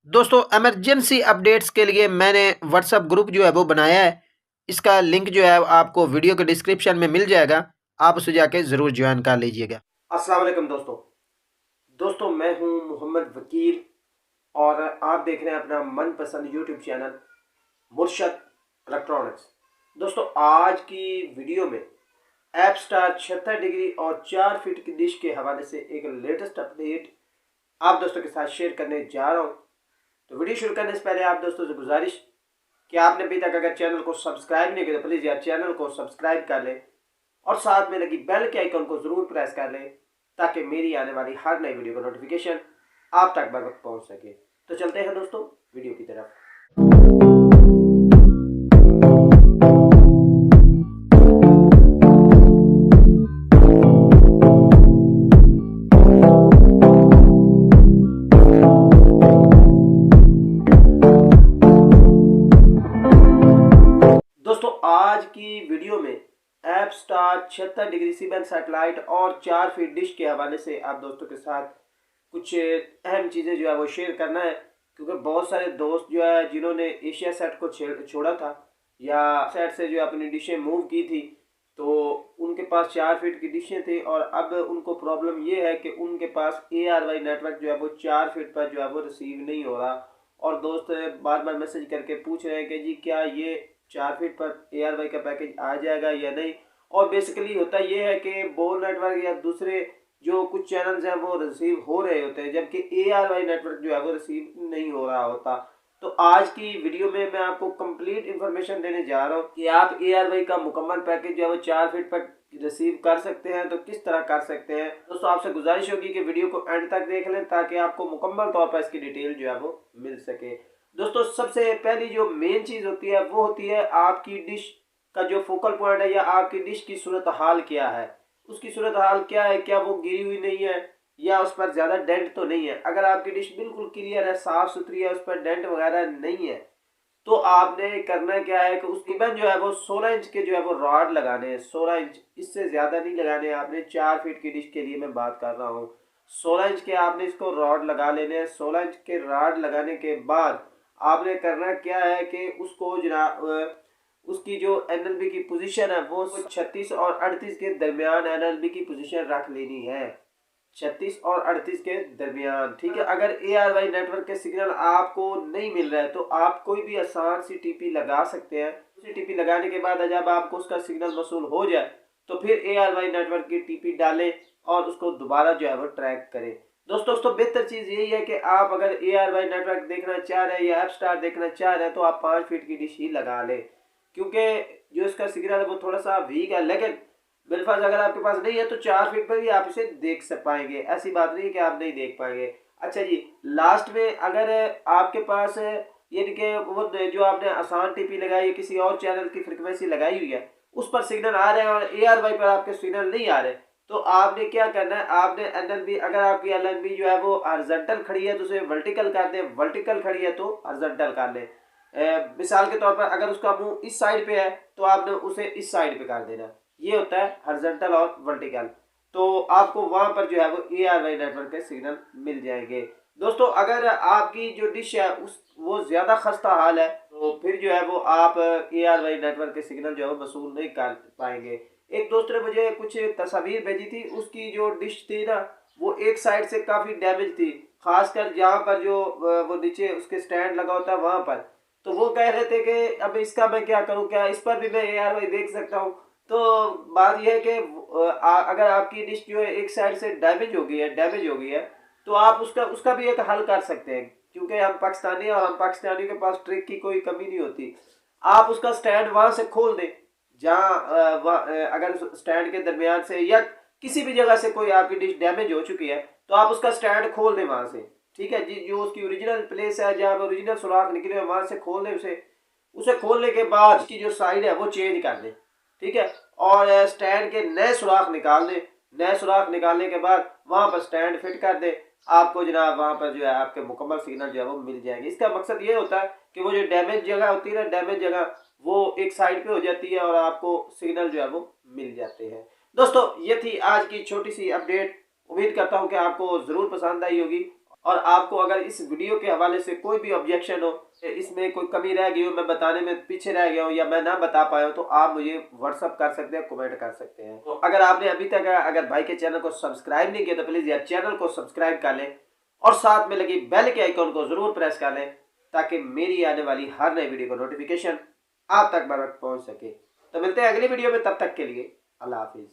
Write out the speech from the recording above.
दोस्तों emergency updates के लिए मैंने व्हाट्सएप ग्रुप जो है वो बनाया है। इसका लिंक जो है आपको वीडियो के डिस्क्रिप्शन में मिल जाएगा। आप उसे जाके ज़रूर ज्वाइन कर लीजिएगा। अस्सलाम वालेकुम दोस्तों मैं हूं मोहम्मद वकील और आप देख रहे हैं अपना मनपसंद यूट्यूब चैनल मुर्शद इलेक्ट्रॉनिक्स। दोस्तों आज की वीडियो में ऐप स्टार 76 डिग्री और 4 फीट की डिश के हवाले से एक लेटेस्ट अपडेट आप दोस्तों के साथ शेयर करने जा रहा हूँ। तो वीडियो शुरू करने से पहले आप दोस्तों से गुजारिश कि आपने अभी तक अगर चैनल को सब्सक्राइब नहीं किया तो प्लीज़ यार चैनल को सब्सक्राइब कर लें और साथ में लगी बेल के आइकन को ज़रूर प्रेस कर लें ताकि मेरी आने वाली हर नई वीडियो का नोटिफिकेशन आप तक बर वक्त पहुँच सके। तो चलते हैं दोस्तों वीडियो की तरफ। दोस्तों आज की वीडियो में ऐप स्टार 76 डिग्री सीबैंड सैटेलाइट और 4 फीट डिश के हवाले से आप दोस्तों के साथ कुछ अहम चीज़ें जो है वो शेयर करना है, क्योंकि बहुत सारे दोस्त जो है जिन्होंने एशिया सेट को छोड़ा था या सेट से जो अपनी डिशें मूव की थी तो उनके पास 4 फीट की डिशें थी और अब उनको प्रॉब्लम ये है कि उनके पास ARY नेटवर्क जो है वो 4 फीट पर जो है वो रिसीव नहीं हो रहा और दोस्त बार बार मैसेज करके पूछ रहे हैं कि जी क्या ये 4 फीट पर ARY का पैकेज आ जाएगा या नहीं। और बेसिकली होता ये है कि बोल नेटवर्क या दूसरे जो कुछ चैनल्स हैं वो रिसीव हो रहे होते हैं जबकि ARY नेटवर्क जो है वो रिसीव नहीं हो रहा होता। तो आज की वीडियो में मैं आपको कंप्लीट इन्फॉर्मेशन देने जा रहा हूँ कि आप ARY का मुकम्मल पैकेज जो है वो 4 फीट पर रिसीव कर सकते हैं। तो किस तरह कर सकते हैं दोस्तों, आपसे गुजारिश होगी कि वीडियो को एंड तक देख लें ताकि आपको मुकम्मल तौर पर इसकी डिटेल जो है वो मिल सके। दोस्तों सबसे पहली जो मेन चीज़ होती है वो होती है आपकी डिश का जो फोकल पॉइंट है या आपकी डिश की सूरत हाल क्या है। उसकी सूरत हाल क्या है, क्या वो गिरी हुई नहीं है या उस पर ज़्यादा डेंट तो नहीं है। अगर आपकी डिश बिल्कुल क्लियर है, साफ़ सुथरी है, उस पर डेंट वगैरह नहीं है तो आपने करना क्या है कि उसकी बन जो है वो 16 इंच के जो है वो रॉड लगाने हैं। 16 इंच, इससे ज़्यादा नहीं लगाने हैं आपने। 4 फीट की डिश के लिए मैं बात कर रहा हूँ। 16 इंच के आपने इसको रॉड लगा लेने हैं। 16 इंच के रॉड लगाने के बाद आपने करना क्या है कि उसको जनाब उसकी जो NLB की पोजीशन है वो 36 और 38 के दरमियान NLB की पोजीशन रख लेनी है। 36 और 38 के दरमियान, ठीक है। अगर ARY नेटवर्क के सिग्नल आपको नहीं मिल रहा है तो आप कोई भी आसान सी TP लगा सकते हैं। उसी TP लगाने के बाद जब आपको उसका सिग्नल वसूल हो जाए तो फिर ARY नेटवर्क की TP डालें और उसको दोबारा जो है वो ट्रैक करें। दोस्तों बेहतर चीज़ यही है कि आप अगर ARY नेटवर्क देखना चाह रहे हैं या ऐप स्टार देखना चाह रहे हैं तो आप 5 फीट की डिश ही लगा लें, क्योंकि जो इसका सिग्नल है वो थोड़ा सा वीक है। लेकिन बिलफर्ज अगर आपके पास नहीं है तो 4 फीट पर भी आप इसे देख पाएंगे। ऐसी बात नहीं है कि आप नहीं देख पाएंगे। अच्छा जी, लास्ट में अगर आपके पास यानी कि वो जो आपने आसान TP लगाई है, किसी और चैनल की फ्रिक्वेंसी लगाई हुई है, उस पर सिग्नल आ रहे हैं और ARY पर आपके सिग्नल नहीं आ रहे तो आपने क्या करना है, आपने NLB, अगर आपकी NLB जो है वो हॉरिजॉन्टल खड़ी है तो उसे वर्टिकल कर दें, वर्टिकल खड़ी है तो हॉरिजॉन्टल कर लें। मिसाल के तौर पर अगर उसका मुंह इस साइड पे है तो आपने उसे इस साइड पे कर देना। ये होता है हॉरिजॉन्टल और वर्टिकल। तो आपको वहां पर जो है वो ARY नेटवर्क के सिग्नल मिल जाएंगे। दोस्तों अगर आपकी जो डिश है उस वो ज़्यादा खस्ता हाल है तो फिर जो है वो आप ARY नेटवर्क के सिग्नल जो है वो वसूल नहीं कर पाएंगे। एक दोस्त ने मुझे कुछ तस्वीर भेजी थी, उसकी जो डिश थी ना वो एक साइड से काफ़ी डैमेज थी, खासकर जहाँ पर जो वो नीचे उसके स्टैंड लगा होता है वहाँ पर। तो वो कह रहे थे कि अब इसका मैं क्या करूँ, क्या इस पर भी मैं ARY देख सकता हूँ। तो बात यह है कि अगर आपकी डिश जो है एक साइड से डैमेज हो गई है तो आप उसका उसका भी एक हल कर सकते हैं, क्योंकि हम पाकिस्तानी और हम पाकिस्तानियों के पास ट्रिक की कोई कमी नहीं होती। आप उसका स्टैंड वहां से खोल दें जहाँ अगर स्टैंड के दरमियान से या किसी भी जगह से कोई आपकी डिश डैमेज हो चुकी है तो आप उसका स्टैंड खोल दें वहां से, ठीक है जी। जो उसकी ओरिजिनल प्लेस है जहाँ पर ओरिजिनल सुराख निकले वहां से खोल दें उसे। उसे खोलने के बाद उसकी जो साइड है वो चेंज कर दें, ठीक है। और स्टैंड के नए सुराख निकाल दें। नए सुराख निकालने के बाद वहां पर स्टैंड फिट कर दें। आपको जनाब वहां पर जो है आपके मुकम्मल सिग्नल जो है वो मिल जाएंगे। इसका मकसद ये होता है कि वो जो डैमेज जगह होती है ना, डैमेज जगह वो एक साइड पे हो जाती है और आपको सिग्नल जो है वो मिल जाते हैं। दोस्तों ये थी आज की छोटी सी अपडेट। उम्मीद करता हूँ कि आपको ज़रूर पसंद आई होगी और आपको अगर इस वीडियो के हवाले से कोई भी ऑब्जेक्शन हो, इसमें कोई कमी रह गई हो, मैं बताने में पीछे रह गया हूँ या मैं ना बता पाया हूँ, तो आप मुझे व्हाट्सअप कर सकते हैं, कमेंट कर सकते हैं। तो अगर आपने अभी तक अगर भाई के चैनल को सब्सक्राइब नहीं किया तो प्लीज़ यार चैनल को सब्सक्राइब कर लें और साथ में लगी बेल के आइकॉन को ज़रूर प्रेस कर लें ताकि मेरी आने वाली हर नई वीडियो का नोटिफिकेशन आप तक बर वक्त पहुँच सके। तो मिलते हैं अगली वीडियो में, तब तक के लिए अल्लाह हाफिज़।